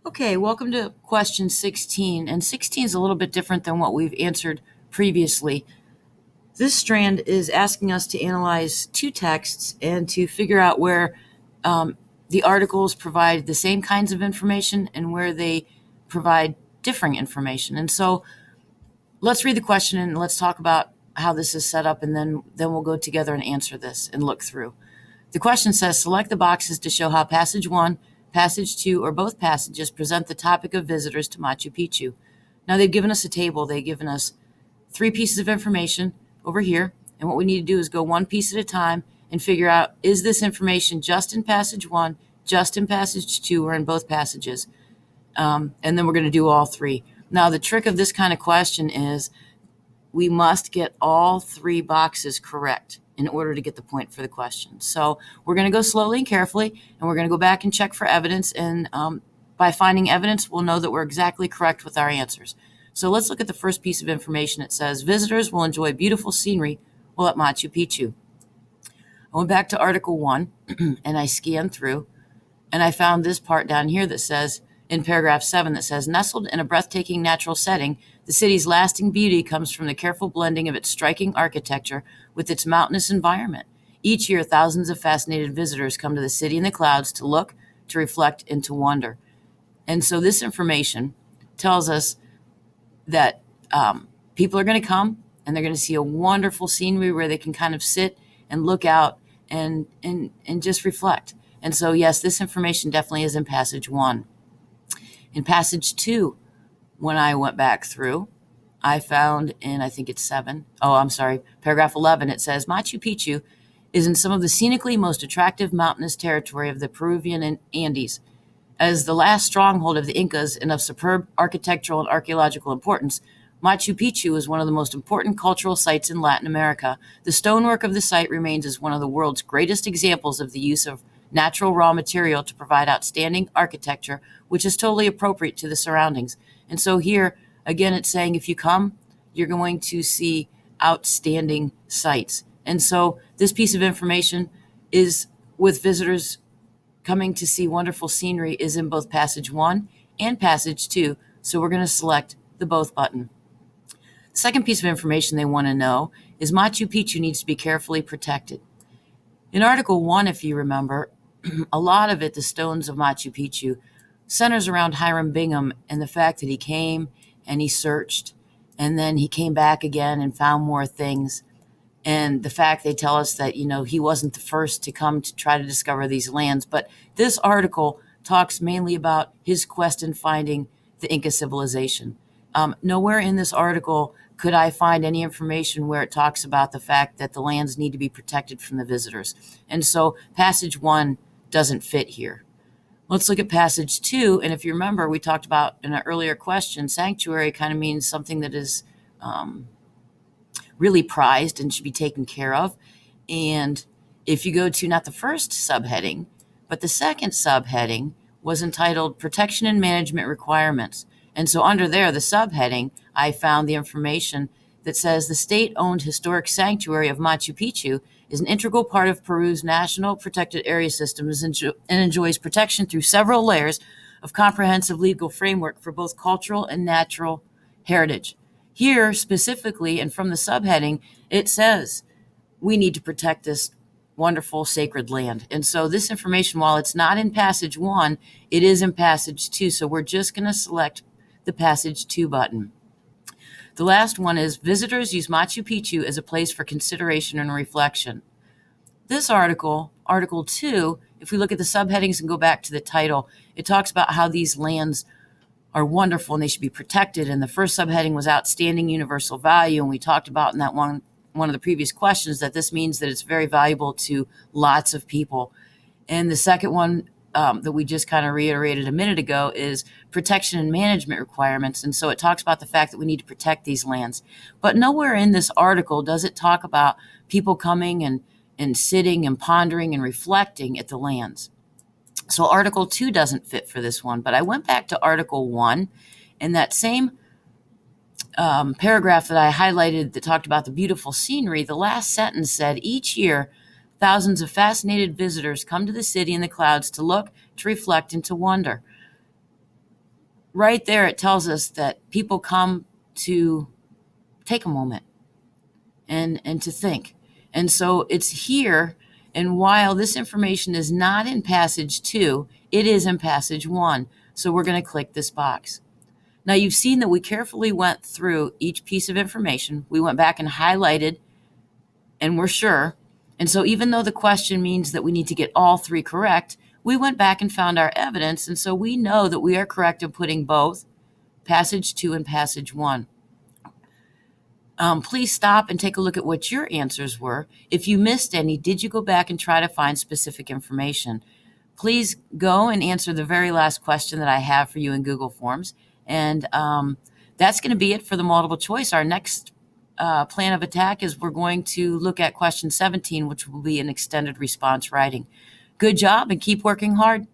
Okay, welcome to question 16. And 16 is a little bit different than what we've answered previously. This strand is asking us to analyze two texts and to figure out where the articles provide the same kinds of information and where they provide differing information. And so let's read the question and let's talk about how this is set up, and then we'll go together and answer this and look through. The question says, select the boxes to show how passage 1, passage 2, or both passages present the topic of visitors to Machu Picchu. Now they've given us a table. They've given us 3 pieces of information over here, and what we need to do is go one piece at a time and figure out, is this information just in passage 1, just in passage 2, or in both passages? And then we're going to do all 3. Now the trick of this kind of question is we must get all 3 boxes correct in order to get the point for the question. So we're going to go slowly and carefully, and we're going to go back and check for evidence. And by finding evidence, we'll know that we're exactly correct with our answers. So let's look at the first piece of information. It says, visitors will enjoy beautiful scenery while at Machu Picchu. I went back to Article 1, and I scanned through, and I found this part down here that says, in paragraph 7, that says, nestled in a breathtaking natural setting, the city's lasting beauty comes from the careful blending of its striking architecture with its mountainous environment. Each year, thousands of fascinated visitors come to the city in the clouds to look, to reflect, and to wonder. And so this information tells us that people are going to come and they're going to see a wonderful scenery where they can kind of sit and look out and just reflect. And so, yes, this information definitely is in passage 1. In passage 2, when I went back through, I found in, I think it's paragraph 11, it says, Machu Picchu is in some of the scenically most attractive mountainous territory of the Peruvian Andes. As the last stronghold of the Incas and of superb architectural and archaeological importance, Machu Picchu is one of the most important cultural sites in Latin America. The stonework of the site remains as one of the world's greatest examples of the use of natural raw material to provide outstanding architecture, which is totally appropriate to the surroundings. And so here, again, it's saying if you come, you're going to see outstanding sights. And so this piece of information is with visitors coming to see wonderful scenery is in both passage 1 and passage 2. So we're going to select the both button. The second piece of information they want to know is Machu Picchu needs to be carefully protected. In Article 1, if you remember, a lot of it, the stones of Machu Picchu, centers around Hiram Bingham and the fact that he came and he searched, and then he came back again and found more things. And the fact they tell us that, he wasn't the first to come to try to discover these lands. But this article talks mainly about his quest in finding the Inca civilization. Nowhere in this article could I find any information where it talks about the fact that the lands need to be protected from the visitors. And so passage 1 doesn't fit here. Let's look at passage 2. And if you remember, we talked about in an earlier question, sanctuary kind of means something that is really prized and should be taken care of. And if you go to not the first subheading, but the second subheading was entitled Protection and Management Requirements. And so under there, the subheading, I found the information that says the state-owned historic sanctuary of Machu Picchu is an integral part of Peru's national protected area systems and enjoys protection through several layers of comprehensive legal framework for both cultural and natural heritage. Here, specifically, and from the subheading, it says we need to protect this wonderful sacred land. And so this information, while it's not in passage 1, it is in passage 2. So we're just going to select the passage 2 button. The last one is visitors use Machu Picchu as a place for consideration and reflection. This article, Article 2, if we look at the subheadings and go back to the title, it talks about how these lands are wonderful and they should be protected. And the first subheading was outstanding universal value. And we talked about in that one of the previous questions that this means that it's very valuable to lots of people. And the second one that we just kind of reiterated a minute ago is protection and management requirements. And so it talks about the fact that we need to protect these lands. But nowhere in this article does it talk about people coming and sitting and pondering and reflecting at the lands. So Article 2 doesn't fit for this one. But I went back to Article 1, and that same paragraph that I highlighted that talked about the beautiful scenery, the last sentence said, each year, thousands of fascinated visitors come to the city in the clouds to look, to reflect, and to wonder. right there, it tells us that people come to take a moment and to think. And so it's here. And while this information is not in passage 2, it is in passage 1. So we're going to click this box. Now you've seen that we carefully went through each piece of information. We went back and highlighted, and we're sure. And so even though the question means that we need to get all 3 correct, we went back and found our evidence. And so we know that we are correct in putting both passage 2 and passage 1. Please stop and take a look at what your answers were. If you missed any, did you go back and try to find specific information? Please go and answer the very last question that I have for you in Google Forms. And that's going to be it for the multiple choice. Our next plan of attack is we're going to look at question 17, which will be an extended response writing. Good job and keep working hard.